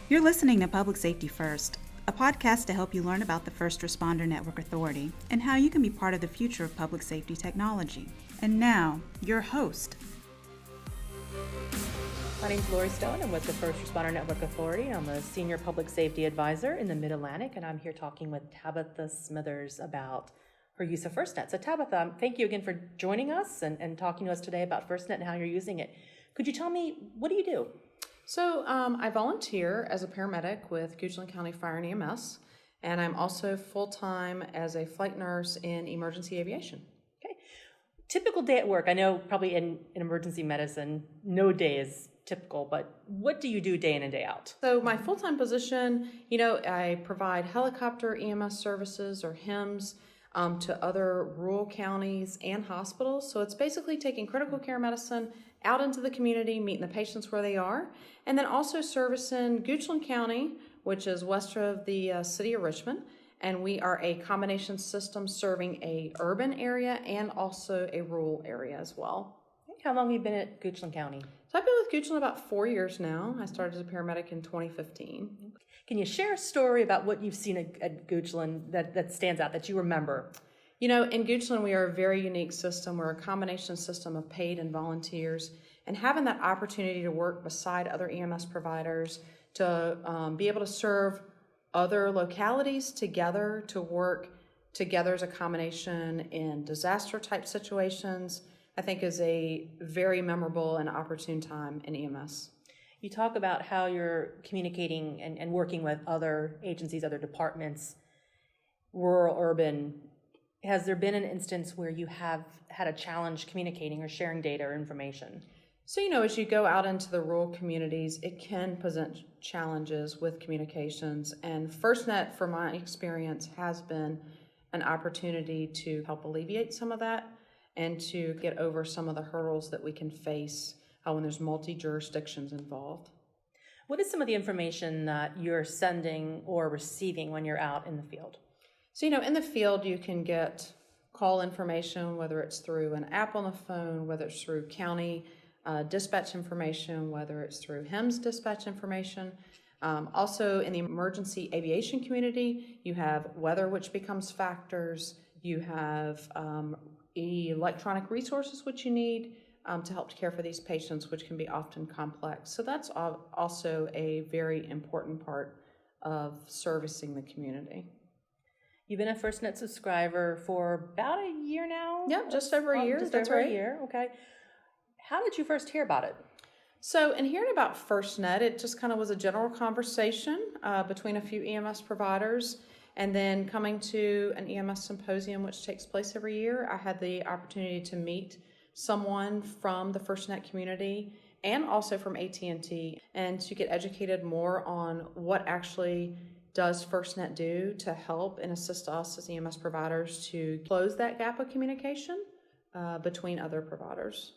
You're listening to Public Safety First, a podcast to help you learn about the First Responder Network Authority and how you can be part of the future of public safety technology. And now, your host. My name is Lori Stone. I'm with the First Responder Network Authority. I'm a Senior Public Safety Advisor in the Mid-Atlantic, and I'm here talking with Tabitha Smithers about her use of FirstNet. So Tabitha, thank you again for joining us and talking to us today about FirstNet and how you're using it. Could you tell me, what do you do? So I volunteer as a paramedic with Goochland County Fire and EMS, and I'm also full-time as a flight nurse in emergency aviation. Okay. Typical day at work. I know probably in emergency medicine, no day is typical, but what do you do day in and day out? So my full-time position, I provide helicopter EMS services or HEMS to other rural counties and hospitals. So it's basically taking critical care medicine out into the community, meeting the patients where they are, and then also servicing Goochland County, which is west of the city of Richmond, and we are a combination system serving a urban area and also a rural area as well. How long have you been at Goochland County? So I've been with Goochland about 4 years now. I started as a paramedic in 2015. Can you share a story about what you've seen at Goochland that stands out, that you remember? In Goochland, we are a very unique system. We're a combination system of paid and volunteers, and having that opportunity to work beside other EMS providers, to be able to serve other localities together, to work together as a combination in disaster-type situations, I think is a very memorable and opportune time in EMS. You talk about how you're communicating and working with other agencies, other departments, rural, urban. Has there been an instance where you have had a challenge communicating or sharing data or information? So, as you go out into the rural communities, it can present challenges with communications. And FirstNet, from my experience, has been an opportunity to help alleviate some of that and to get over some of the hurdles that we can face when there's multi-jurisdictions involved. What is some of the information that you're sending or receiving when you're out in the field? So, in the field, you can get call information, whether it's through an app on the phone, whether it's through county dispatch information, whether it's through HEMS dispatch information. Also, in the emergency aviation community, you have weather, which becomes factors. You have electronic resources, which you need to help care for these patients, which can be often complex. So that's also a very important part of servicing the community. You've been a FirstNet subscriber for about a year now? Yep, just over a year. That's right. A year, okay. How did you first hear about it? So in hearing about FirstNet, it just kind of was a general conversation between a few EMS providers, and then coming to an EMS symposium, which takes place every year, I had the opportunity to meet someone from the FirstNet community and also from AT&T, and to get educated more on what actually does FirstNet do to help and assist us as EMS providers to close that gap of communication between other providers.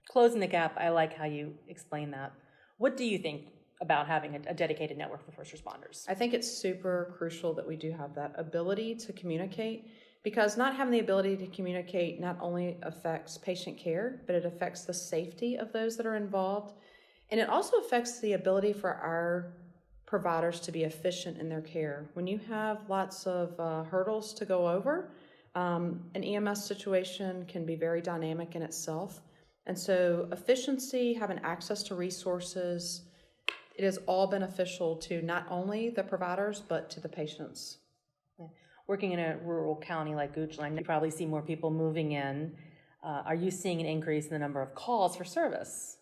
Closing the gap, I like how you explain that. What do you think about having a dedicated network for first responders? I think it's super crucial that we do have that ability to communicate, because not having the ability to communicate not only affects patient care, but it affects the safety of those that are involved. And it also affects the ability for our providers to be efficient in their care. When you have lots of hurdles to go over, an EMS situation can be very dynamic in itself. And so efficiency, having access to resources, it is all beneficial to not only the providers, but to the patients. Working in a rural county like Goochland, you probably see more people moving in. Are you seeing an increase in the number of calls for service?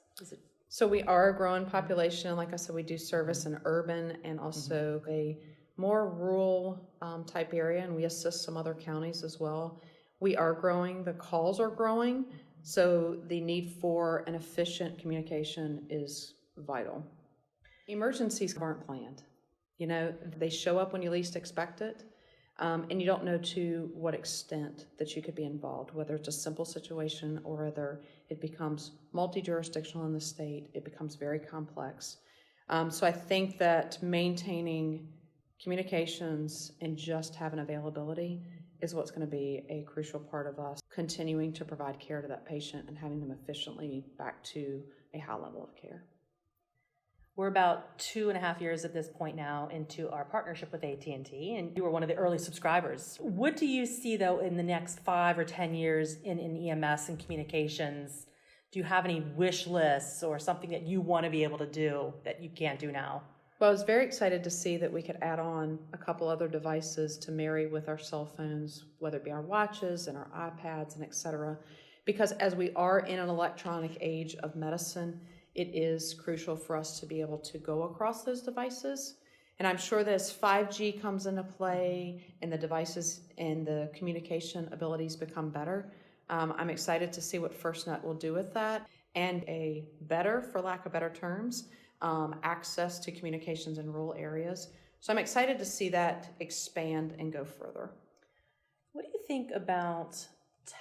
So we are a growing population. Like I said, we do service in urban and also a more rural type area, and we assist some other counties as well. We are growing. The calls are growing. So the need for an efficient communication is vital. Emergencies aren't planned. They show up when you least expect it. And you don't know to what extent that you could be involved, whether it's a simple situation or whether it becomes multi-jurisdictional in the state. It becomes very complex. So I think that maintaining communications and just having availability is what's going to be a crucial part of us continuing to provide care to that patient and having them efficiently back to a high level of care. We're about 2.5 years at this point now into our partnership with AT&T, and you were one of the early subscribers. What do you see, though, in the next 5 or 10 years in EMS and communications? Do you have any wish lists or something that you want to be able to do that you can't do now? Well, I was very excited to see that we could add on a couple other devices to marry with our cell phones, whether it be our watches and our iPads and et cetera, because as we are in an electronic age of medicine, it is crucial for us to be able to go across those devices. And I'm sure that as 5G comes into play and the devices and the communication abilities become better, I'm excited to see what FirstNet will do with that, and a better, for lack of better terms, access to communications in rural areas. So I'm excited to see that expand and go further. What do you think about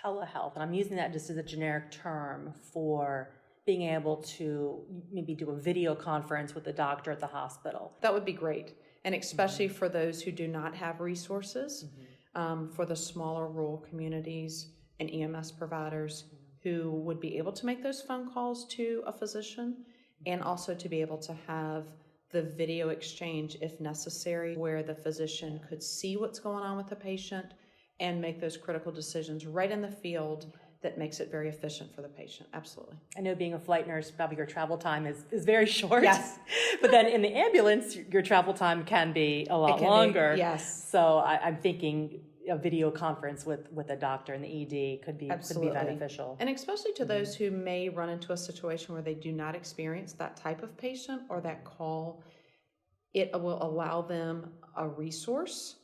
telehealth? And I'm using that just as a generic term for being able to maybe do a video conference with a doctor at the hospital. That would be great, and especially for those who do not have resources, for the smaller rural communities and EMS providers who would be able to make those phone calls to a physician, and also to be able to have the video exchange if necessary, where the physician could see what's going on with the patient and make those critical decisions right in the field. That makes it very efficient for the patient. Absolutely. I know being a flight nurse, probably your travel time is very short. Yes. But then in the ambulance, your travel time can be a lot longer. Yes. So I'm thinking a video conference with a doctor in the ED could be beneficial. And especially to those who may run into a situation where they do not experience that type of patient or that call, it will allow them a resource,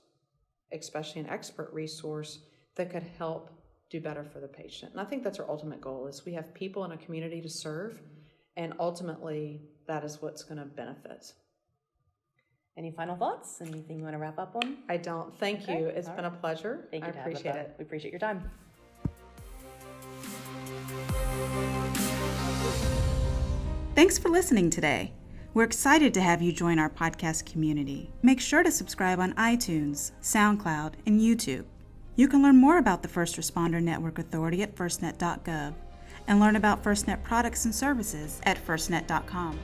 especially an expert resource, that could help do better for the patient. And I think that's our ultimate goal, is we have people in a community to serve, and ultimately that is what's going to benefit. Any final thoughts? Anything you want to wrap up on? I don't. Thank you. It's been a pleasure. Thank you, I appreciate Tabitha. it. We appreciate your time. Thanks for listening today. We're excited to have you join our podcast community. Make sure to subscribe on iTunes, SoundCloud, and YouTube. You can learn more about the First Responder Network Authority at firstnet.gov and learn about FirstNet products and services at firstnet.com.